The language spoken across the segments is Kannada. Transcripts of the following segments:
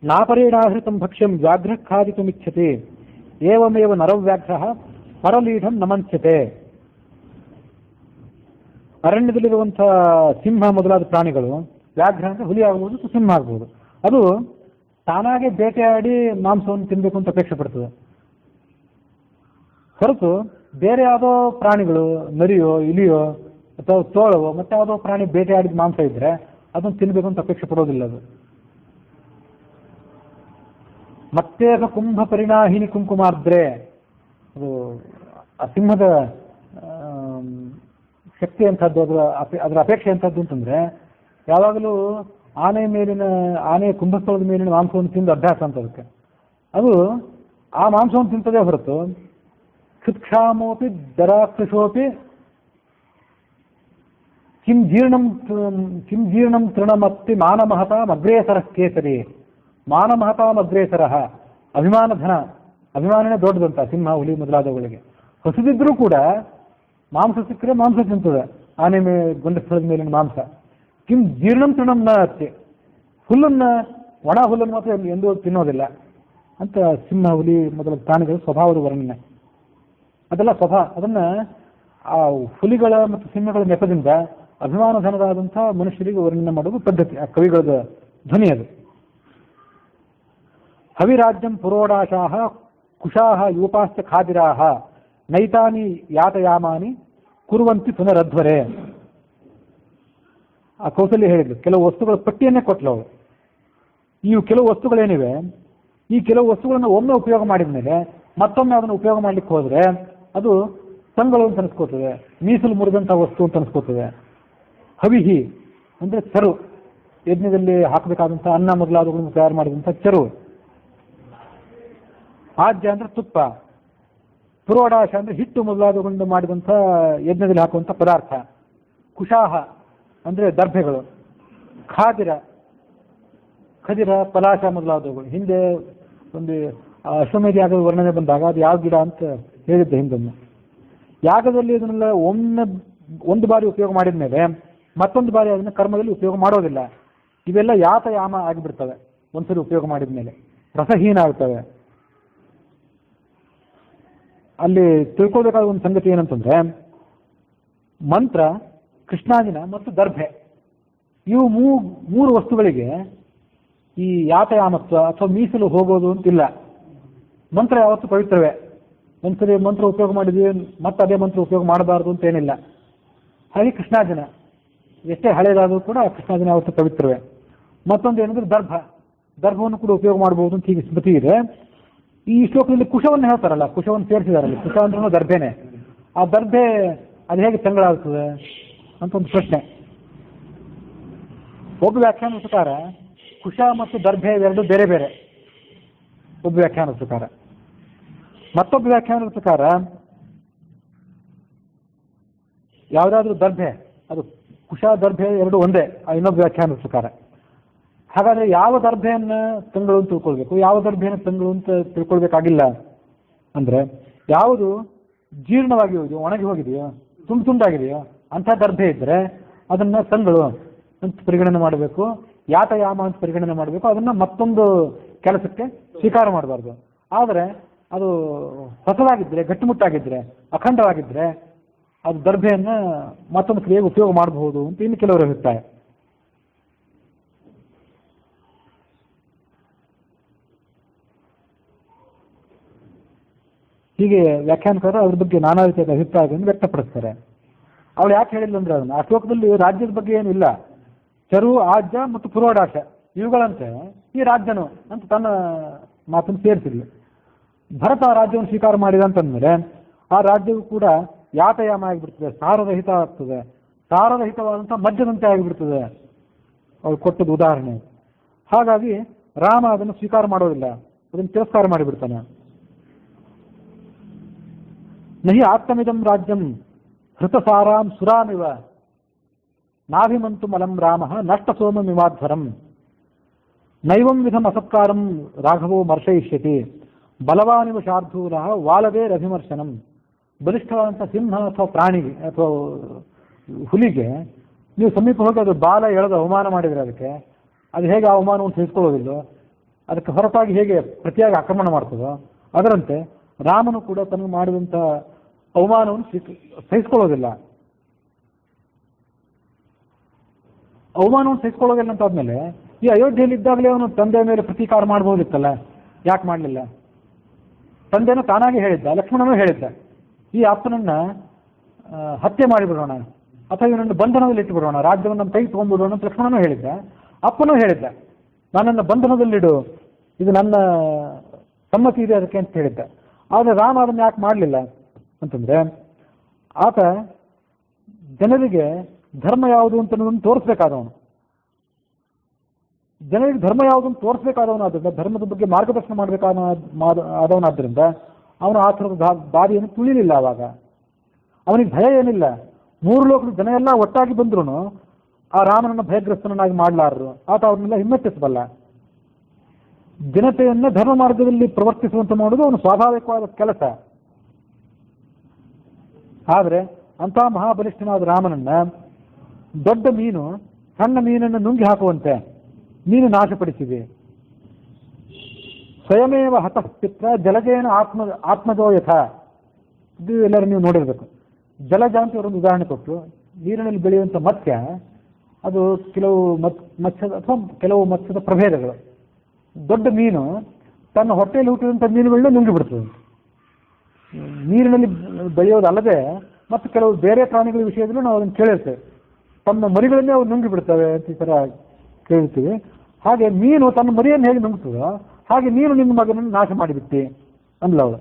ನಾಪರೇಣಾಹೃತಂ ಭಕ್ಷ್ಯಂ ವ್ಯಾಘ್ರ ಖಾದಿತುಮಿಚ್ಛತೆ ಏವಮೇವ ನರವ್ಯಾಘ್ರ ಪರಲೀಢಂ ನಮಂಚ್ಯತೆ. ಅರಣ್ಯದಲ್ಲಿರುವಂತಹ ಸಿಂಹ ಮೊದಲಾದ ಪ್ರಾಣಿಗಳು, ವ್ಯಾಘ್ರ ಅಂದರೆ ಹುಲಿ ಆಗ್ಬೋದು, ಸಿಂಹ ಆಗ್ಬೋದು, ಅದು ತಾನಾಗೆ ಬೇಟೆಯಾಡಿ ಮಾಂಸವನ್ನು ತಿನ್ನಬೇಕು ಅಂತ ಅಪೇಕ್ಷೆ ಪಡ್ತದೆ. ಹೊರತು ಬೇರೆ ಯಾವುದೋ ಪ್ರಾಣಿಗಳು, ನರಿಯೋ ಇಲಿಯೋ ಅಥವಾ ತೋಳವೋ ಮತ್ತೆ ಯಾವುದೋ ಪ್ರಾಣಿ ಬೇಟೆಯಾಡಿದ ಮಾಂಸ ಇದ್ರೆ ಅದನ್ನು ತಿನ್ನಬೇಕು ಅಂತ ಅಪೇಕ್ಷೆ ಪಡೋದಿಲ್ಲ. ಅದು ಮತ್ತೆ ಕುಂಭ ಪರಿಣಾಹಿನಿ ಕುಂಕುಮಾರ್ದ್ರೆ, ಅದು ಆ ಸಿಂಹದ ಶಕ್ತಿ ಅಂತದ್ದು, ಅದರ ಅಪೇಕ್ಷೆ ಅಂತದ್ದು ಅಂತಂದ್ರೆ ಯಾವಾಗಲೂ ಆನೆಯ ಕುಂಭಸ್ಥಳದ ಮೇಲಿನ ಮಾಂಸವನ್ನು ತಿಂದು ಅಭ್ಯಾಸ ಅಂತ ಅದಕ್ಕೆ. ಅದು ಆ ಮಾಂಸವನ್ನು ತಿಂತದೇ ಹೊರತು ಕ್ಷುತ್ಕ್ಷಾಮೋಪಿ ದರಾಕ್ಷಸೋಪಿ ಕಿಂ ಜೀರ್ಣಂ ತೃಣಮತ್ತಿ ಮಾನಮಹತಾಂ ಅಗ್ರೇಸರ ಕೇಸರಿ. ಮಾನಮಹತಾಂ ಅಗ್ರೇಸರ, ಅಭಿಮಾನನೇ ದೊಡ್ಡದಂತ ಸಿಂಹ, ಹುಲಿ ಮೊದಲಾದವುಗಳಿಗೆ. ಹೊಸದಿದ್ರೂ ಕೂಡ ಮಾಂಸ ಸಿಕ್ಕರೆ ಮಾಂಸ ತಿಂತದೆ, ಆನೆ ಗೊಂಡಸ್ಥಳದ ಮೇಲಿನ ಮಾಂಸ. ಕಿಂ ಜೀರ್ಣಂ ತೃಣಂ ನ ಅತ್ತಿ, ಒಣ ಹುಲ್ಲನ್ನು ಮಾತ್ರ ಎಂದೂ ತಿನ್ನೋದಿಲ್ಲ ಅಂತ ಸಿಂಹ, ಹುಲಿ ಮೊದಲ ಪ್ರಾಣಿಗಳ ಸ್ವಭಾವದ ವರ್ಣನೆ. ಅದೆಲ್ಲ ಅದನ್ನ ಆ ಹುಲಿಗಳ ಮತ್ತು ಸಿಂಹಗಳ ನೆಪದಿಂದ ಅಭಿಮಾನಧನರಾದಂತಹ ಮನುಷ್ಯರಿಗೆ ವರ್ಣನೆ ಮಾಡೋದು ಪದ್ಧತಿ, ಆ ಕವಿಗಳ ಧ್ವನಿ ಅದು. ಹವಿರಾಜ್ಯಂ ಪುರೋಡಾಶಾಹ ಕುಶಾಹ ಯೂಪಾಶ್ಚ ಖಾದಿರಾಹ ನೈತಾನಿ ಯಾತಯಾಮಾನಿ ಕುರುವಂತಿ ಪುನರಧ್ವರೆ. ಆ ಕೌಸಲ್ಯ ಹೇಳಿದ್ರು, ಕೆಲವು ವಸ್ತುಗಳ ಪಟ್ಟಿಯನ್ನೇ ಕೊಟ್ಲು ಅವಳು. ಈ ಕೆಲವು ವಸ್ತುಗಳೇನಿವೆ, ಈ ಕೆಲವು ವಸ್ತುಗಳನ್ನು ಒಮ್ಮೆ ಉಪಯೋಗ ಮಾಡಿದ ಮೇಲೆ ಮತ್ತೊಮ್ಮೆ ಅದನ್ನು ಉಪಯೋಗ ಮಾಡ್ಲಿಕ್ಕೆ ಹೋದ್ರೆ ಅದು ಸಂಗಳು ಅಂತ ಅನಿಸ್ಕೋತದೆ, ಮೀಸಲು ಮುರಿದಂತಹ ವಸ್ತು ಅಂತ ಅನಿಸ್ಕೋತದೆ. ಹವಿಹಿ ಅಂದ್ರೆ ಚರು, ಯಜ್ಞದಲ್ಲಿ ಹಾಕಬೇಕಾದಂತಹ ಅನ್ನ ಮೊದಲಾದವುಗಳನ್ನು ತಯಾರು ಮಾಡಿದಂತಹ ಚರು. ಆಜ್ಯ ಅಂದ್ರೆ ತುಪ್ಪ. ಪುರೋಡಾಶ ಅಂದ್ರೆ ಹಿಟ್ಟು ಮೊದಲಾದವುಗಳಿಂದ ಮಾಡಿದಂಥ ಯಜ್ಞದಲ್ಲಿ ಹಾಕುವಂಥ ಪದಾರ್ಥ. ಕುಶಾಹ ಅಂದ್ರೆ ದರ್ಭೆಗಳು. ಖದಿರ, ಪಲಾಶ ಮೊದಲಾದವುಗಳು. ಹಿಂದೆ ಒಂದು ಅಶ್ವಮೇಧ ಯಾಗದ ವರ್ಣನೆ ಬಂದಾಗ ಅದು ಯಾವ ಗಿಡ ಅಂತ ಹೇಳಿದ್ದೆ ಹಿಂದೊಮ್ಮೆ. ಯಾಗದಲ್ಲಿ ಇದನ್ನೆಲ್ಲ ಒಂದು ಬಾರಿ ಉಪಯೋಗ ಮಾಡಿದ ಮೇಲೆ ಮತ್ತೊಂದು ಬಾರಿ ಅದನ್ನ ಕರ್ಮದಲ್ಲಿ ಉಪಯೋಗ ಮಾಡೋದಿಲ್ಲ. ಇವೆಲ್ಲ ಯಾತಯಾಮ ಆಗಿಬಿಡ್ತವೆ ಒಂದ್ಸರಿ ಉಪಯೋಗ ಮಾಡಿದ ಮೇಲೆ, ರಸಹೀನ ಆಗ್ತವೆ. ಅಲ್ಲಿ ತಿಳ್ಕೊಳ್ಬೇಕಾದ ಒಂದು ಸಂಗತಿ ಏನಂತಂದ್ರೆ, ಮಂತ್ರ, ಕೃಷ್ಣಾಜಿನ ಮತ್ತು ದರ್ಭೆ, ಇವು ಮೂರು ವಸ್ತುಗಳಿಗೆ ಈ ಯಾತಯಾಮತ್ವ ಅಥವಾ ಮೀಸಲು ಹೋಗೋದು ಅಂತಿಲ್ಲ. ಮಂತ್ರ ಯಾವತ್ತೂ ಪವಿತ್ರವೇ. ಒಂದ್ಸರಿ ಮಂತ್ರ ಉಪಯೋಗ ಮಾಡಿದ್ವಿ ಮತ್ತೆ ಅದೇ ಮಂತ್ರ ಉಪಯೋಗ ಮಾಡಬಾರ್ದು ಅಂತ ಏನಿಲ್ಲ. ಹಾಗೆ ಕೃಷ್ಣಾಜಿನ ಎಷ್ಟೇ ಹಳೇದಾದರೂ ಕೂಡ ಕೃಷ್ಣಾಜಿನ ಯಾವತ್ತೂ ಪವಿತ್ರವೇ. ಮತ್ತೊಂದು ಏನಂದ್ರೆ ದರ್ಭವನ್ನು ಕೂಡ ಉಪಯೋಗ ಮಾಡಬಹುದು ಅಂತ ಹೀಗೆ ಸ್ಮೃತಿ ಇದೆ. ಈ ಶ್ಲೋಕದಲ್ಲಿ ಕುಶವನ್ನು ಹೇಳ್ತಾರಲ್ಲ, ಕುಶವನ್ನು ಸೇರಿಸಿದಾರಲ್ಲ, ಕುಶ ಅಂದ್ರೂ ದರ್ಭೆನೆ. ಆ ದರ್ಭೆ ಅದು ಹೇಗೆ ತಂಗಳಾಗ್ತದೆ ಅಂತ ಒಂದು ಪ್ರಶ್ನೆ. ಒಬ್ಬ ವ್ಯಾಖ್ಯಾನದ ಪ್ರಕಾರ ಕುಶ ಮತ್ತು ದರ್ಭೆ ಎರಡು ಬೇರೆ ಬೇರೆ, ಒಬ್ಬ ವ್ಯಾಖ್ಯಾನದ ಪ್ರಕಾರ. ಮತ್ತೊಬ್ಬ ವ್ಯಾಖ್ಯಾನದ ಪ್ರಕಾರ ಯಾವುದಾದ್ರೂ ದರ್ಭೆ, ಅದು ಕುಶ ದರ್ಭೆ ಎರಡು ಒಂದೇ, ಆ ಇನ್ನೊಬ್ಬ ವ್ಯಾಖ್ಯಾನದ ಪ್ರಕಾರ. ಹಾಗಾದ್ರೆ ಯಾವ ದರ್ಭೆಯನ್ನು ತಂಗಳು ಅಂತ ತಿಳ್ಕೊಳ್ಬೇಕು, ಯಾವ ದರ್ಭೆಯನ್ನು ತಂಗಳು ಅಂತ ತಿಳ್ಕೊಳ್ಬೇಕಾಗಿಲ್ಲ ಅಂದ್ರೆ, ಯಾವುದು ಜೀರ್ಣವಾಗಿ ಹೋಗಿದೆಯೋ, ಒಣಗಿ ಹೋಗಿದೆಯೋ, ತುಂಡಾಗಿದೆಯೋ ಅಂಥ ದರ್ಭೆ ಇದ್ರೆ ಅದನ್ನ ತಂಗಳು ಅಂತ ಪರಿಗಣನೆ ಮಾಡಬೇಕು, ಯಾತಯಾಮ ಅಂತ ಪರಿಗಣನೆ ಮಾಡಬೇಕು. ಅದನ್ನ ಮತ್ತೊಂದು ಕೆಲಸಕ್ಕೆ ಸ್ವೀಕಾರ ಮಾಡಬಾರ್ದು. ಆದರೆ ಅದು ಹೊಸದಾಗಿದ್ರೆ, ಗಟ್ಟಿಮುಟ್ಟಾಗಿದ್ರೆ, ಅಖಂಡವಾಗಿದ್ರೆ ಅದು ದರ್ಭೆಯನ್ನ ಮತ್ತೊಂದು ಕ್ರಿಯೆಗೆ ಉಪಯೋಗ ಮಾಡಬಹುದು ಅಂತ ಇನ್ನು ಕೆಲವರು ಅಭಿಪ್ರಾಯ. ಹೀಗೆ ವ್ಯಾಖ್ಯಾನಕಾರರು ಅದ್ರ ಬಗ್ಗೆ ನಾನಾ ರೀತಿಯಾದ ಅಭಿಪ್ರಾಯಗಳನ್ನು ವ್ಯಕ್ತಪಡಿಸ್ತಾರೆ. ಅವಳು ಯಾಕೆ ಹೇಳಿಲ್ಲ ಅಂದ್ರೆ, ಅದನ್ನು ಆ ಶ್ಲೋಕದಲ್ಲಿ ರಾಜ್ಯದ ಬಗ್ಗೆ ಏನಿಲ್ಲ, ಚರು, ಆಜ್ಯ ಮತ್ತು ಪುರೋಡಾಶ ಇವುಗಳಂತೆ ಈ ರಾಜ್ಯನು ಅಂತ ತನ್ನ ಮಾತನ್ನು ಸೇರಿಸಿಲ್ಲ. ಭರತ ರಾಜ್ಯವನ್ನು ಸ್ವೀಕಾರ ಮಾಡಿದ ಅಂತಂದ್ರೆ ಆ ರಾಜ್ಯವು ಕೂಡ ಯಾತಯಾಮ ಆಗಿಬಿಡ್ತದೆ, ಸಾರರಹಿತ ಆಗ್ತದೆ, ಸಾರರಹಿತವಾದಂತಹ ಮದ್ಯದಂತೆ ಆಗಿಬಿಡ್ತದೆ. ಅವಳು ಕೊಟ್ಟದ್ದು ಉದಾಹರಣೆ. ಹಾಗಾಗಿ ರಾಮ ಅದನ್ನು ಸ್ವೀಕಾರ ಮಾಡೋದಿಲ್ಲ, ಅದನ್ನು ತಿರಸ್ಕಾರ ಮಾಡಿಬಿಡ್ತಾನೆ. ನಹಿ ಆತ್ಮಮಿದಂ ರಾಜ್ಯಂ ಹೃತಸಾರಾಂ ಸುರಾಮಿವ ನಾಭಿಮಂತು ಮಲಂ ರಾಮ ನಷ್ಟ ಸೋಮಮಿವಾಧ್ವರಂ ನೈವಂ ವಿಧಂ ಅಸತ್ಕಾರಂ ರಾಘವೋ ಮರ್ಶಯಿಷ್ಯತಿ ಬಲವಾನಿವ ಶಾರ್ಧೂಲ ವಾಲವೇ ರಭಿಮರ್ಶನಂ. ಬಲಿಷ್ಠವಾದಂಥ ಸಿಂಹ ಅಥವಾ ಪ್ರಾಣಿಗೆ ಅಥವಾ ಹುಲಿಗೆ ನೀವು ಸಮೀಪ ಹೋಗಿ ಅದು ಬಾಲ ಎಳೆದು ಅವಮಾನ ಮಾಡಿದರೆ ಅದಕ್ಕೆ ಅದು ಹೇಗೆ ಅವಮಾನವನ್ನು ತಿಳಿಸ್ಕೊಳ್ಳೋದಿಲ್ಲ, ಅದಕ್ಕೆ ಹೊರತಾಗಿ ಹೇಗೆ ಪ್ರತಿಯಾಗಿ ಆಕ್ರಮಣ ಮಾಡ್ತದೋ ಅದರಂತೆ ರಾಮನು ಕೂಡ ತನಗೆ ಮಾಡಿದಂಥ ಅವಮಾನವನ್ನು ಸಹಿಸ್ಕೊಳ್ಳೋದಿಲ್ಲ. ಅವಮಾನವನ್ನು ಸಹಿಸ್ಕೊಳ್ಳೋದಿಲ್ಲ ಅಂತ ಆದ್ಮೇಲೆ ಈ ಅಯೋಧ್ಯೆಯಲ್ಲಿ ಇದ್ದಾಗಲೇ ಅವನು ತಂದೆಯ ಮೇಲೆ ಪ್ರತೀಕಾರ ಮಾಡ್ಬೋದಿತ್ತಲ್ಲ, ಯಾಕೆ ಮಾಡಲಿಲ್ಲ? ತಂದೆನೂ ತಾನಾಗಿ ಹೇಳಿದ್ದ, ಲಕ್ಷ್ಮಣನೂ ಹೇಳಿದ್ದ, ಈ ಅಪ್ಪನನ್ನ ಹತ್ಯೆ ಮಾಡಿಬಿಡೋಣ ಅಥವಾ ಇವನನ್ನು ಬಂಧನದಲ್ಲಿ ಇಟ್ಟುಬಿಡೋಣ, ರಾಜ್ಯವನ್ನು ನಮ್ಮ ಕೈಗೆ ತಗೊಂಡ್ಬಿಡೋಣ ಅಂತ ಲಕ್ಷ್ಮಣನೂ ಹೇಳಿದ್ದ, ಅಪ್ಪನೂ ಹೇಳಿದ್ದ, ನನ್ನನ್ನು ಬಂಧನದಲ್ಲಿಡು, ಇದು ನನ್ನ ಸಮ್ಮತಿ ಇದೆ ಅದಕ್ಕೆ ಅಂತ ಹೇಳಿದ್ದ. ಆದರೆ ರಾಮ ಅದನ್ನು ಯಾಕೆ ಮಾಡಲಿಲ್ಲ ಅಂತಂದ್ರೆ ಆತ ಜನರಿಗೆ ಧರ್ಮ ಯಾವುದು ಅಂತ ತೋರಿಸ್ಬೇಕಾದವನು, ಜನರಿಗೆ ಧರ್ಮ ಯಾವುದನ್ನು ತೋರಿಸ್ಬೇಕಾದವನಾದ್ರಿಂದ, ಧರ್ಮದ ಬಗ್ಗೆ ಮಾರ್ಗದರ್ಶನ ಆದವನಾದ್ರಿಂದ ಅವನು ಆ ಥರದ ದಾರಿಯನ್ನು ತುಳಿಲಿಲ್ಲ. ಆವಾಗ ಅವನಿಗೆ ಭಯ ಏನಿಲ್ಲ, 3 ಲೋಕದ ಜನ ಎಲ್ಲ ಒಟ್ಟಾಗಿ ಬಂದ್ರು ಆ ರಾಮನನ್ನು ಭಯಗ್ರಸ್ತನನ್ನಾಗಿ ಮಾಡಲಾರರು, ಆತ ಅವ್ರನ್ನೆಲ್ಲ ಹಿಮ್ಮೆಟ್ಟಿಸಬಲ್ಲ. ಜನತೆಯನ್ನ ಧರ್ಮ ಮಾರ್ಗದಲ್ಲಿ ಪ್ರವರ್ತಿಸುವಂತೆ ಮಾಡೋದು ಅವನು ಸ್ವಾಭಾವಿಕವಾದ ಕೆಲಸ. ಆದರೆ ಅಂತಹ ಮಹಾಬಲಿಷ್ಠನಾದ ರಾಮನನ್ನ ದೊಡ್ಡ ಮೀನು ಸಣ್ಣ ಮೀನನ್ನು ನುಂಗಿ ಹಾಕುವಂತೆ ನೀನು ನಾಶಪಡಿಸಿದೆ. ಸ್ವಯಮೇವ ಹತಃಪಿತ್ರ ಜಲಜೇನ ಆತ್ಮಜೋ ಯಥ. ಇದು ಎಲ್ಲರೂ ನೀವು ನೋಡಿರ್ಬೇಕು. ಜಲಜ ಅಂತ ಇವರೊಂದು ಉದಾಹರಣೆ ಕೊಟ್ಟು, ನೀರಿನಲ್ಲಿ ಬೆಳೆಯುವಂಥ ಮತ್ಸ್ಯ ಅದು ಕೆಲವು ಮತ್ಸ್ಯದ ಅಥವಾ ಕೆಲವು ಮತ್ಸ್ಯದ ಪ್ರಭೇದಗಳು. ದೊಡ್ಡ ಮೀನು ತನ್ನ ಹೊಟ್ಟೆಯಲ್ಲಿ ಹುಟ್ಟಿದಂಥ ಮೀನುಗಳನ್ನ ನುಂಗಿ ಬಿಡ್ತದೆ. ನೀರಿನಲ್ಲಿ ಬೆಳೆಯೋದಲ್ಲದೆ ಮತ್ತು ಕೆಲವು ಬೇರೆ ಪ್ರಾಣಿಗಳ ವಿಷಯದಲ್ಲೂ ನಾವು ಅದನ್ನು ಕೇಳಿರ್ತೇವೆ, ತಮ್ಮ ಮರಿಗಳನ್ನೇ ಅವು ನುಂಗಿ ಬಿಡ್ತವೆ ಅಂತ ಈ ಥರ ಕೇಳ್ತೀವಿ. ಹಾಗೆ ಮೀನು ತನ್ನ ಮರಿಯನ್ನು ಹೇಗೆ ನುಂಗ್ತದೋ ಹಾಗೆ ನೀನು ನಿನ್ನ ಮಗನನ್ನು ನಾಶ ಮಾಡಿಬಿಟ್ಟಿ ಅಂದ್ಲ ಅವಳು.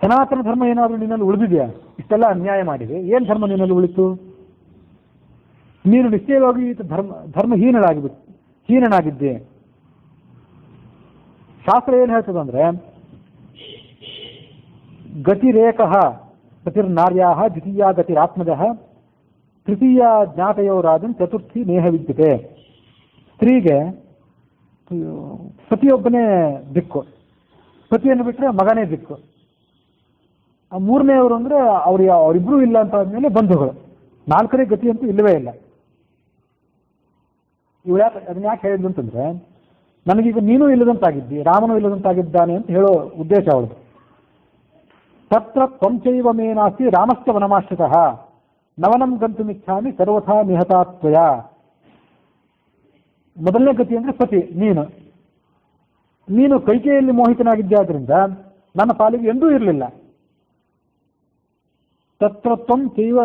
ಸನಾತನ ಧರ್ಮ ಏನಾದರೂ ನಿನ್ನಲ್ಲಿ ಉಳಿದಿದೆಯಾ? ಇಷ್ಟೆಲ್ಲ ಅನ್ಯಾಯ ಮಾಡಿದೆ, ಏನು ಧರ್ಮ ನಿನ್ನಲ್ಲಿ ಉಳಿತು? ನೀನು ನಿಶ್ಚಯವಾಗಿ ಹೀನನಾಗಿದ್ದೆ. ಶಾಸ್ತ್ರ ಏನು ಹೇಳ್ತದಂದ್ರೆ, ಗತಿರೇಕಃ ಗತಿರ್ನಾರ್ಯಾ ದ್ವಿತೀಯ ಗತಿರಾತ್ಮಜಃ ತೃತೀಯ ಜ್ಞಾತಯೋರಾಜನ್ ಚತುರ್ಥಿ ನೇಹ ವಿದ್ಯತೆ. ಸ್ತ್ರೀಗೆ ಪತಿಯೊಬ್ಬನೇ ದಿಕ್ಕು, ಪತಿಯನ್ನು ಬಿಟ್ಟರೆ ಮಗನೇ ದಿಕ್ಕು. ಆ 3ನೇವರು ಅಂದರೆ ಅವರಿಬ್ಬರೂ ಇಲ್ಲ ಅಂತ ಆದ್ಮೇಲೆ ಬಂಧುಗಳು. 4ನೇ ಗತಿ ಅಂತೂ ಇಲ್ಲವೇ ಇಲ್ಲ. ಇವಳು ಅದನ್ನ ಯಾಕೆ ಹೇಳಿದ್ಲು ಅಂತಂದ್ರೆ, ನನಗೀಗ ನೀನೂ ಇಲ್ಲದಂತಾಗಿದ್ದಿ, ರಾಮನೂ ಇಲ್ಲದಂತಾಗಿದ್ದಾನೆ ಅಂತ ಹೇಳೋ ಉದ್ದೇಶ ಅವಳದು. ತತ್ರ ತ್ವಂಚೈವ ಮೇ ನಾಸ್ತಿ ರಾಮಸ್ಥ ವನಮಾಶ್ರಿತಃ ನವನಂ ಗಂತುಮಿಚ್ಛಾಮಿ ಸರ್ವಥಾ ನಿಹತಾತ್ವಯ. ಮೊದಲನೇ ಗತಿ ಅಂದ್ರೆ ಪತಿ, ನೀನು ಕೈಕೆಯಲ್ಲಿ ಮೋಹಿತನಾಗಿದ್ದೆ, ಆದ್ರಿಂದ ನನ್ನ ಪಾಲಿಗೆ ಎಂದೂ ಇರಲಿಲ್ಲ. ತತ್ರ ತ್ವಂ ಚೈವ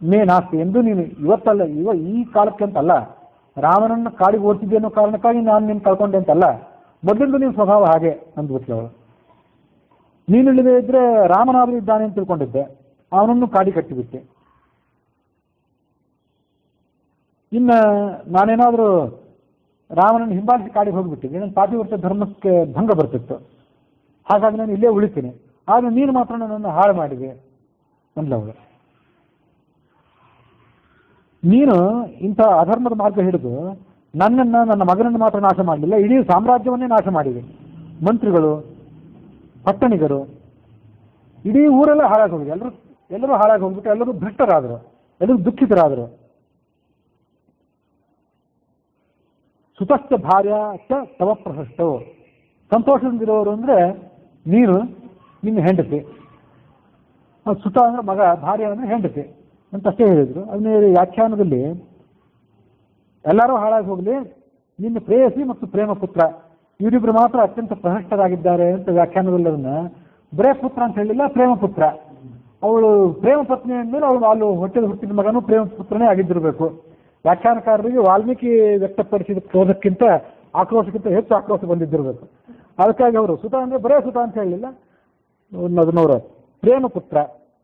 ಮೇ ನಾಸ್ತಿ, ಎಂದು ನೀನು ಇವತ್ತಲ್ಲ, ಈ ಕಾಲಕ್ಕೆ ಅಂತಲ್ಲ, ರಾಮನನ್ನು ಕಾಡಿಗೆ ಓಡಿಸಿದ್ದೆ ಅನ್ನೋ ಕಾರಣಕ್ಕಾಗಿ ನಾನು ನೀನು ಕಳ್ಕೊಂಡೆ ಅಂತಲ್ಲ, ಮೊದಲಿಂದ ನೀನು ಸ್ವಭಾವ ಹಾಗೆ ಅಂದ್ಬಿಟ್ಲು ಅವಳು. ನೀನಿಲ್ಲದೆ ಇದ್ರೆ ರಾಮನಾದರೂ ಇದ್ದಾನೆ ಅಂತ ತಿಳ್ಕೊಂಡಿದ್ದೆ, ಅವನನ್ನು ಕಾಡಿ ಕಟ್ಟಿಬಿಟ್ಟೆ. ಇನ್ನು ನಾನೇನಾದರೂ ರಾಮನನ್ನು ಹಿಂಬಾಲಿಸಿ ಕಾಡಿಗೆ ಹೋಗಿಬಿಟ್ಟಿದ್ದೆ, ನನ್ನ ಪಾತಿವ್ರತ್ಯ ಧರ್ಮಕ್ಕೆ ಭಂಗ ಬರ್ತಿತ್ತು, ಹಾಗಾಗಿ ನಾನು ಇಲ್ಲೇ ಉಳಿತೀನಿ, ಆದರೆ ನೀನು ಮಾತ್ರ ನನ್ನನ್ನು ಹಾಳು ಮಾಡಿದೆ ಅಂದ್ಲವಳು. ನೀನು ಇಂಥ ಅಧರ್ಮದ ಮಾರ್ಗ ಹಿಡಿದು ನನ್ನನ್ನು, ನನ್ನ ಮಗನನ್ನು ಮಾತ್ರ ನಾಶ ಮಾಡಲಿಲ್ಲ, ಇಡೀ ಸಾಮ್ರಾಜ್ಯವನ್ನೇ ನಾಶ ಮಾಡಿದೆ. ಮಂತ್ರಿಗಳು, ಪಟ್ಟಣಿಗರು, ಇಡೀ ಊರೆಲ್ಲ ಹಾಳಾಗಿ ಹೋಗಿದೆ. ಎಲ್ಲರೂ ಹಾಳಾಗಿ ಹೋಗ್ಬಿಟ್ಟು ಎಲ್ಲರೂ ಭ್ರಷ್ಟರಾದರು, ಎಲ್ಲರೂ ದುಃಖಿತರಾದರು. ಸುತಶ್ಚ ಭಾರ್ಯ ಚ ತವ ಪ್ರಶಸ್ತವು. ಸಂತೋಷದಿಂದಿರೋರು ಅಂದರೆ ನೀನು, ನಿನ್ನ ಹೆಂಡತಿ. ಸುತ ಅಂದ್ರೆ ಮಗ, ಭಾರ್ಯ ಅಂದರೆ ಹೆಂಡತಿ ಅಂತಷ್ಟೇ ಹೇಳಿದರು. ಅದನ್ನ ವ್ಯಾಖ್ಯಾನದಲ್ಲಿ ಎಲ್ಲರೂ ಹಾಳಾಗಿ ಹೋಗಲಿ, ನಿನ್ನ ಪ್ರೇಯಸಿ ಮತ್ತು ಪ್ರೇಮ ಪುತ್ರ ಇವರಿಬ್ಬರು ಮಾತ್ರ ಅತ್ಯಂತ ಪ್ರಹಷ್ಟರಾಗಿದ್ದಾರೆ ಅಂತ ವ್ಯಾಖ್ಯಾನದಲ್ಲಿ ಅದನ್ನ ಬರೇ ಪುತ್ರ ಅಂತ ಹೇಳಿಲ್ಲ, ಪ್ರೇಮ ಪುತ್ರ. ಅವಳು ಪ್ರೇಮ ಪತ್ನಿ ಅಂದಮೇಲೆ ಅವಳು ಅಲ್ಲಿ ಹೊಟ್ಟೆದ ಹುಟ್ಟಿದ ಮಗನೂ ಪ್ರೇಮ ಪುತ್ರನೇ ಆಗಿದ್ದಿರಬೇಕು. ವ್ಯಾಖ್ಯಾನಕಾರರಿಗೆ ವಾಲ್ಮೀಕಿ ವ್ಯಕ್ತಪಡಿಸಿದ ಕ್ರೋಧಕ್ಕಿಂತ ಆಕ್ರೋಶಕ್ಕಿಂತ ಹೆಚ್ಚು ಆಕ್ರೋಶ ಬಂದಿದ್ದಿರಬೇಕು. ಅದಕ್ಕಾಗಿ ಅವರು ಸುತ ಅಂದರೆ ಬರೇ ಸುತ ಅಂತ ಹೇಳಲಿಲ್ಲ, ಅದನ್ನವರು ಪ್ರೇಮ ಪುತ್ರ.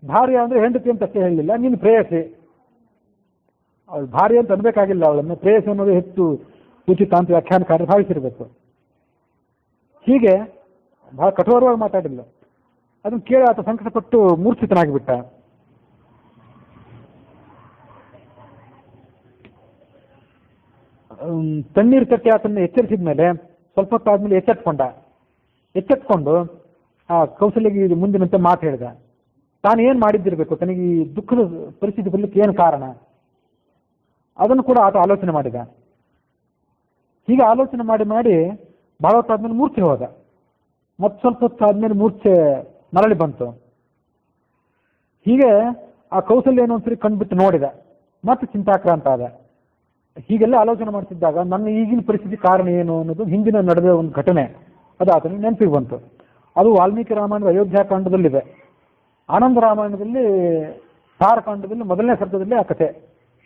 ಭಾರ್ಯ ಅಂದರೆ ಹೆಂಡತಿ ಅಂತ ಅಷ್ಟೇ ಹೇಳಲಿಲ್ಲ, ನೀನು ಪ್ರೇಯಸಿ. ಅವಳು ಭಾರ್ಯ ಅಂತ ಅನ್ಬೇಕಾಗಿಲ್ಲ, ಅವಳನ್ನು ಪ್ರೇಯಸಿ ಅನ್ನೋದು ಹೆಚ್ಚು ಉಚಿತ ಅಂತ ವ್ಯಾಖ್ಯಾನಕಾರರು ಭಾವಿಸಿರಬೇಕು. ಹೀಗೆ ಬಹಳ ಕಠೋರವಾಗಿ ಮಾತಾಡಿಲ್ಲ. ಅದನ್ನು ಕೇಳಿ ಆತ ಸಂಕಟಪಟ್ಟು ಮೂರ್ಛಿತನಾಗಿಬಿಟ್ಟ. ತಣ್ಣೀರು ಕಟ್ಟಿ ಆತನ್ನು ಎಚ್ಚರಿಸಿದ ಮೇಲೆ ಸ್ವಲ್ಪ ಹೊತ್ತಾದ್ಮೇಲೆ ಎಚ್ಚೆತ್ಕೊಂಡು ಆ ಕೌಸಲ್ಯಗೆ ಮುಂದಿನಂತೆ ಮಾತು ಹೇಳಿದ. ತಾನು ಏನು ಮಾಡಿದ್ದಿರಬೇಕು, ತನಗೆ ಈ ದುಃಖದ ಪರಿಸ್ಥಿತಿ ಬರಲಿಕ್ಕೆ ಏನು ಕಾರಣ, ಅದನ್ನು ಕೂಡ ಆತ ಆಲೋಚನೆ ಮಾಡಿದ. ಹೀಗೆ ಆಲೋಚನೆ ಮಾಡಿ ಮಾಡಿ ಬಹಳ ಹೊತ್ತಾದ್ಮೇಲೆ ಮೂರ್ಛೆ ಹೋದ. ಮತ್ತೆ ಸ್ವಲ್ಪ ಹೊತ್ತು ಆದ್ಮೇಲೆ ಮೂರ್ಛೆ ಮರಳಿ ಬಂತು. ಹೀಗೆ ಆ ಕೌಸಲ್ಯ ಏನೋ ಒಂದ್ಸರಿ ಕಂಡುಬಿಟ್ಟು ನೋಡಿದ, ಮತ್ತೆ ಚಿಂತಾಕ್ರಾಂತ ಆದ. ಹೀಗೆಲ್ಲ ಆಲೋಚನೆ ಮಾಡ್ತಿದ್ದಾಗ ನನ್ನ ಈಗಿನ ಪರಿಸ್ಥಿತಿ ಕಾರಣ ಏನು ಅನ್ನೋದು ಹಿಂದಿನ ನಡೆದ ಒಂದು ಘಟನೆ ಅದು ಆತನಿಗೆ ನೆನಪಿಗೆ ಬಂತು. ಅದು ವಾಲ್ಮೀಕಿ ರಾಮಾಯಣದ ಅಯೋಧ್ಯಾಕಾಂಡದಲ್ಲಿದೆ. ಆನಂದ ರಾಮಾಯಣದಲ್ಲಿ ತಾರಕಾಂಡದಲ್ಲಿ ಮೊದಲನೇ ಸರ್ಗದಲ್ಲಿ ಆ ಕಥೆ,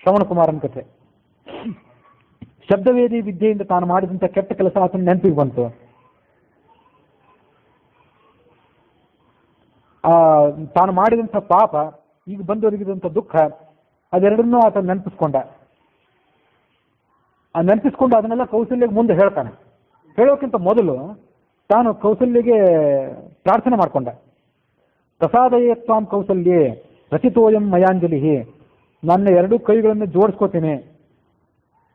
ಶ್ರವಣಕುಮಾರನ ಕಥೆ. ಶಬ್ದವೇದಿ ವಿದ್ಯೆಯಿಂದ ತಾನು ಮಾಡಿದಂಥ ಕೆಟ್ಟ ಕೆಲಸ ಆತನ ನೆನಪಿಗೆ ಬಂತು. ತಾನು ಮಾಡಿದಂಥ ಪಾಪ, ಈಗ ಬಂದೊದಗಿದಂಥ ದುಃಖ, ಅದೆರಡನ್ನೂ ಆತ ನೆನಪಿಸ್ಕೊಂಡ. ಆ ನೆನಪಿಸ್ಕೊಂಡು ಅದನ್ನೆಲ್ಲ ಕೌಸಲ್ಯಗೆ ಮುಂದೆ ಹೇಳ್ತಾನೆ. ಹೇಳೋಕ್ಕಿಂತ ಮೊದಲು ತಾನು ಕೌಸಲ್ಯಗೆ ಪ್ರಾರ್ಥನೆ ಮಾಡ್ಕೊಂಡ. ಪ್ರಸಾದಯೇ ತ್ವಾಂ ಕೌಸಲ್ಯೇ ರಚಿತೋಯಂ ಮಯಾಂಜಲಿ, ನನ್ನ ಎರಡೂ ಕೈಗಳನ್ನು ಜೋಡಿಸ್ಕೋತೀನಿ,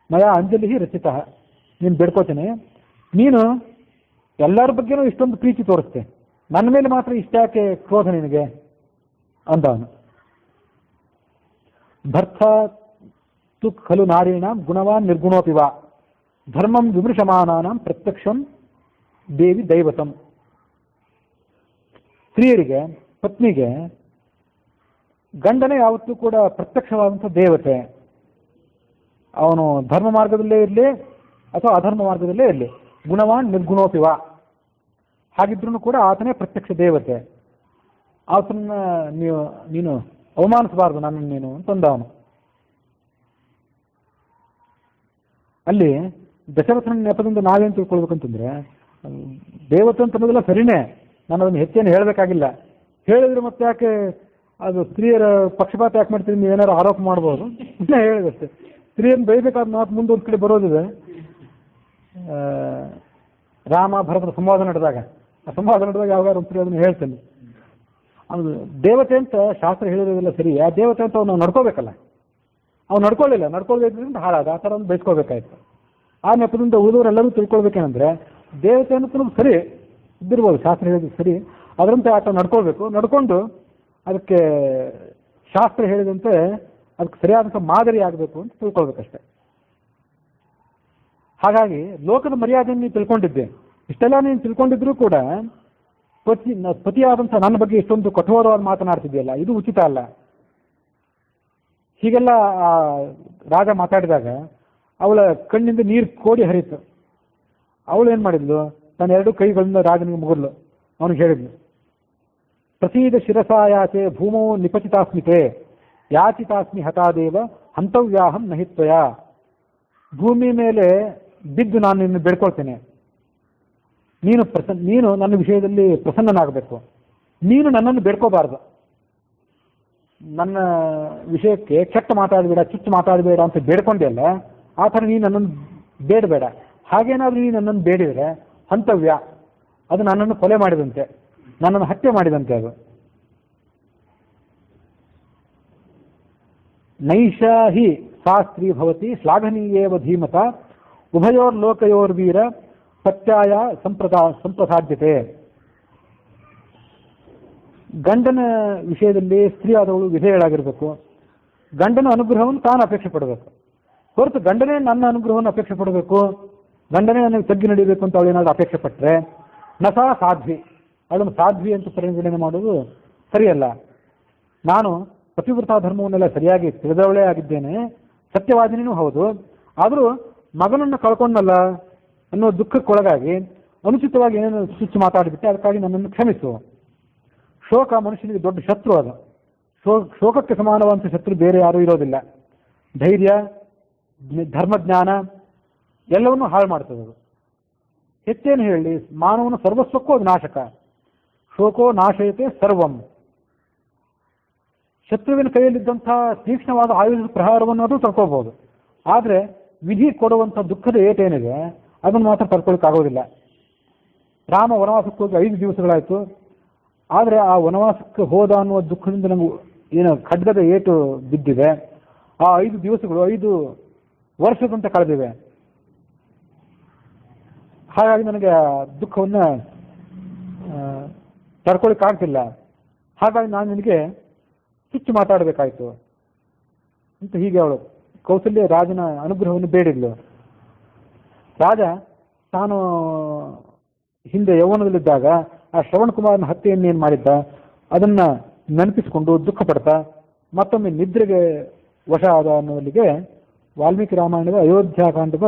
ಮಯಾ ಅಂಜಲಿ ರಚಿತ, ನೀನು ಬೇಡ್ಕೋತೀನಿ, ನೀನು ಎಲ್ಲರ ಬಗ್ಗೆನೂ ಇಷ್ಟೊಂದು ಪ್ರೀತಿ ತೋರಿಸ್ತೆ, ನನ್ನ ಮೇಲೆ ಮಾತ್ರ ಇಷ್ಟ್ಯಾಕೆ ಕ್ರೋಧ ನಿನಗೆ ಅಂದವನು. ಭರ್ತ ತು ಖಲು ನಾರೀಣಾಂ ಗುಣವಾನ್ ನಿರ್ಗುಣೋಪಿ ವಾ ಧರ್ಮಂ ವಿಮೃಶಮಾನಾನಾಂ ಪ್ರತ್ಯಕ್ಷಂ ದೇವಿ ದೈವತಂ. ಸ್ತ್ರೀಯರಿಗೆ, ಪತ್ನಿಗೆ ಗಂಡನೇ ಯಾವತ್ತೂ ಕೂಡ ಪ್ರತ್ಯಕ್ಷವಾದಂಥ ದೇವತೆ. ಅವನು ಧರ್ಮ ಮಾರ್ಗದಲ್ಲೇ ಇರಲಿ ಅಥವಾ ಅಧರ್ಮ ಮಾರ್ಗದಲ್ಲೇ ಇರಲಿ, ಗುಣವಾನ್ ನಿರ್ಗುಣೋಪಿವ, ಹಾಗಿದ್ರೂ ಕೂಡ ಆತನೇ ಪ್ರತ್ಯಕ್ಷ ದೇವತೆ. ಆತನ ನೀನು ಅವಮಾನಿಸಬಾರ್ದು ನನ್ನನ್ನು ನೀನು ಅಂತಂದ ಅವನು. ಅಲ್ಲಿ ದಶರಥನ ನೆಪದಿಂದ ನಾವೇನು ತಿಳ್ಕೊಳ್ಬೇಕಂತಂದ್ರೆ, ದೇವತೆ ಅಂತ ಅನ್ನೋದೆಲ್ಲ ಸರಿನೇ, ನಾನು ಅದನ್ನು ಹೆಚ್ಚೇನು ಹೇಳಬೇಕಾಗಿಲ್ಲ. ಹೇಳಿದ್ರೆ ಮತ್ತೆ ಯಾಕೆ ಅದು ಸ್ತ್ರೀಯರ ಪಕ್ಷಪಾತ ಯಾಕೆ ಮಾಡ್ತೀವಿ, ನೀವೇನಾರು ಆರೋಪ ಮಾಡ್ಬೋದು. ಹೇಳಿದಷ್ಟೇ, ಸ್ತ್ರೀಯನ್ನು ಬೈಬೇಕಾದ ಮಾತು ಮುಂದೊಂದು ಕಡೆ ಬರೋದಿದೆ. ರಾಮ ಭರತನ ಸಂವಾದ ನಡೆದಾಗ, ಆ ಸಂವಾದ ನಡೆದಾಗ ಯಾವಾಗ ಒಂದ್ಸರಿ ಅದನ್ನು ಹೇಳ್ತೇನೆ. ಅದು ದೇವತೆ ಅಂತ ಶಾಸ್ತ್ರ ಹೇಳಿರೋದಿಲ್ಲ ಸರಿ, ಆ ದೇವತೆ ಅಂತ ಅವ್ನು ನಡ್ಕೋಬೇಕಲ್ಲ, ಅವ್ನು ನಡ್ಕೊಳ್ಳೋದ್ರಿಂದ ಹಾಳಾದ, ಆ ಥರ ಒಂದು ಬಯಸ್ಕೋಬೇಕಾಯ್ತು. ಆ ನೆಪದಿಂದ ಉಳಿದವರೆಲ್ಲರೂ ತಿಳ್ಕೊಳ್ಬೇಕೇನಂದ್ರೆ, ದೇವತೆ ಅನ್ನೋದು ಸರಿ ಇದ್ದಿರ್ಬೋದು, ಶಾಸ್ತ್ರ ಹೇಳಿದ್ರು ಸರಿ, ಅದರಂತೆ ಆತ ನಡ್ಕೊಂಡು ಅದಕ್ಕೆ ಶಾಸ್ತ್ರ ಹೇಳಿದಂತೆ ಅದಕ್ಕೆ ಸರಿಯಾದಂಥ ಮಾದರಿ ಆಗಬೇಕು ಅಂತ ತಿಳ್ಕೊಳ್ಬೇಕಷ್ಟೆ. ಹಾಗಾಗಿ ಲೋಕದ ಮರ್ಯಾದೆಯನ್ನು ನೀನು ತಿಳ್ಕೊಂಡಿದ್ದೆ, ಇಷ್ಟೆಲ್ಲ ನೀನು ತಿಳ್ಕೊಂಡಿದ್ರೂ ಕೂಡ ಪತಿಯಾದಂಥ ನನ್ನ ಬಗ್ಗೆ ಇಷ್ಟೊಂದು ಕಠೋರವಾಗಿ ಮಾತನಾಡ್ತಿದೆಯಲ್ಲ, ಇದು ಉಚಿತ ಅಲ್ಲ. ಹೀಗೆಲ್ಲ ಆ ರಾಜ ಮಾತಾಡಿದಾಗ ಅವಳ ಕಣ್ಣಿಂದ ನೀರು ಕೋಡಿ ಹರಿತು. ಅವಳು ಏನು ಮಾಡಿದ್ಲು, ತನ್ನ ಎರಡು ಕೈಗಳಿಂದ ರಾಜನಿಗೆ ಮುಗಿದ್ಲು. ಅವನಿಗೆ ಹೇಳಿದ್ಲು, ಪ್ರಸೀದ ಶಿರಸಾಯಾಚೆ ಭೂಮೋ ನಿಪಚಿತಾಸ್ಮಿತೆ ಯಾಚಿತಾಸ್ಮಿ ಹತಾದೇವ ಹಂತವ್ಯಾಹಂ ನಹಿತ್ವಯ. ಭೂಮಿ ಮೇಲೆ ಬಿದ್ದು ನಾನು ನಿನ್ನ ಬೇಡ್ಕೊಳ್ತೇನೆ, ನೀನು ನನ್ನ ವಿಷಯದಲ್ಲಿ ಪ್ರಸನ್ನನಾಗಬೇಕು, ನೀನು ನನ್ನನ್ನು ಬೇಡ್ಕೋಬಾರ್ದು, ನನ್ನ ವಿಷಯಕ್ಕೆ ಕೆಟ್ಟ ಮಾತಾಡಬೇಡ, ಚುಚ್ಚು ಮಾತಾಡಬೇಡ ಅಂತ ಬೇಡ್ಕೊಂಡೆಯಲ್ಲ, ಆ ಥರ ನೀನು ನನ್ನನ್ನು ಬೇಡಬೇಡ. ಹಾಗೇನಾದ್ರೂ ನೀನು ನನ್ನನ್ನು ಬೇಡಿದರೆ ಹಂತವ್ಯ, ಅದು ನನ್ನನ್ನು ಕೊಲೆ ಮಾಡಿದಂತೆ, ನನ್ನನ್ನು ಹತ್ಯೆ ಮಾಡಿದಂತೆ. ಅದು ನೈಷಾ ಹಿ ಸಾ ಸ್ತ್ರೀ ಭವತಿ ಶ್ಲಾಘನೀಯೇವ ಧೀಮತ ಉಭಯೋರ್ಲೋಕಯೋರ್ವೀರ ಸತ್ಯಾಯ ಸಂಪ್ರಸಾದ್ಯತೆ. ಗಂಡನ ವಿಷಯದಲ್ಲಿ ಸ್ತ್ರೀ ಆದವಳು ವಿಧೇಯಳಾಗಿರಬೇಕು, ಗಂಡನ ಅನುಗ್ರಹವನ್ನು ತಾನು ಅಪೇಕ್ಷೆ ಪಡಬೇಕು, ಹೊರತು ಗಂಡನೇ ನನ್ನ ಅನುಗ್ರಹವನ್ನು ಅಪೇಕ್ಷೆ ಪಡಬೇಕು, ಗಂಡನೇ ನನಗೆ ತಗ್ಗಿ ನಡೀಬೇಕು ಅಂತ ಅವಳು ಏನಾದರೂ ಅಪೇಕ್ಷೆ ಪಟ್ಟರೆ ನಸಾ ಸಾಧ್ವಿ, ಅವಳನ್ನು ಸಾಧ್ವಿ ಅಂತ ಪರಿಗಣನೆ ಮಾಡೋದು ಸರಿಯಲ್ಲ. ನಾನು ಪತಿವ್ರತಾ ಧರ್ಮವನ್ನೆಲ್ಲ ಸರಿಯಾಗಿ ತಿಳಿದವಳೇ ಆಗಿದ್ದೇನೆ, ಸತ್ಯವಾದಿನೂ ಹೌದು, ಆದರೂ ಮಗನನ್ನು ಕಳ್ಕೊಂಡಲ್ಲ ಅನ್ನೋ ದುಃಖಕ್ಕೊಳಗಾಗಿ ಅನುಚಿತವಾಗಿ ಏನೇನು ಚುಚ್ಚು ಮಾತಾಡಿಬಿಟ್ಟೆ, ಅದಕ್ಕಾಗಿ ನನ್ನನ್ನು ಕ್ಷಮಿಸು. ಶೋಕ ಮನುಷ್ಯನಿಗೆ ದೊಡ್ಡ ಶತ್ರು, ಅದು ಶೋಕಕ್ಕೆ ಸಮಾನವಾದಂಥ ಶತ್ರು ಬೇರೆ ಯಾರೂ ಇರೋದಿಲ್ಲ. ಧೈರ್ಯ, ಧರ್ಮಜ್ಞಾನ ಎಲ್ಲವನ್ನೂ ಹಾಳು ಮಾಡ್ತದೆ ಅದು. ಹೆಚ್ಚೇನು ಹೇಳಿ, ಮಾನವನ ಸರ್ವಸ್ವಕ್ಕೂ ಅದು ನಾಶಕ. ಶೋಕೋ ನಾಶಯತೆ ಸರ್ವಂ. ಶತ್ರುವಿನ ಕೈಯಲ್ಲಿದ್ದಂಥ ತೀಕ್ಷ್ಣವಾದ ಆಯುಧದ ಪ್ರಹಾರವನ್ನು ಅದು ತಡ್ಕೋಬಹುದು, ಆದರೆ ವಿಧಿ ಕೊಡುವಂಥ ದುಃಖದ ಏಟೇನಿದೆ ಅದನ್ನು ಮಾತ್ರ ತಡ್ಕೊಳ್ಳೋಕ್ಕಾಗೋದಿಲ್ಲ. ರಾಮ ವನವಾಸಕ್ಕೆ ಹೋಗಿ 5 ದಿವಸಗಳಾಯಿತು, ಆದರೆ ಆ ವನವಾಸಕ್ಕೆ ಹೋದ ಅನ್ನುವ ದುಃಖದಿಂದ ನಮಗೆ ಏನು ಖಡ್ಗದ ಏಟು ಬಿದ್ದಿದೆ. ಆ 5 ದಿವಸಗಳು 5 ವರ್ಷದಂತೆ ಕಳೆದಿವೆ. ಹಾಗಾಗಿ ನನಗೆ ದುಃಖವನ್ನು ತಡ್ಕೊಳ್ಳಿಕ್ಕಾಗ್ತಿಲ್ಲ. ಹಾಗಾಗಿ ನಾನು ನಿನಗೆ ಚುಚ್ಚು ಮಾತಾಡಬೇಕಾಯ್ತು ಅಂತ ಹೀಗೆ ಅವಳು ಕೌಸಲ್ಯ ರಾಜನ ಅನುಗ್ರಹವನ್ನು ಬೇಡಿದ್ಲು. ರಾಜ ತಾನು ಹಿಂದೆ ಯೌವನದಲ್ಲಿದ್ದಾಗ ಆ ಶ್ರವಣ ಕುಮಾರನ ಹತ್ಯೆಯನ್ನು ಏನು ಮಾಡಿದ್ದ ಅದನ್ನ ನೆನಪಿಸಿಕೊಂಡು ದುಃಖ ಪಡ್ತಾ ಮತ್ತೊಮ್ಮೆ ನಿದ್ರೆಗೆ ವಶ ಆದ ಅನ್ನೋಲ್ಲಿಗೆ ವಾಲ್ಮೀಕಿ ರಾಮಾಯಣದ ಅಯೋಧ್ಯಾಕಾಂಡದ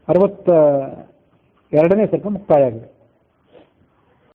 62ನೇ ಸರ್ಗ ಮುಕ್ತಾಯ ಆಗಿದೆ.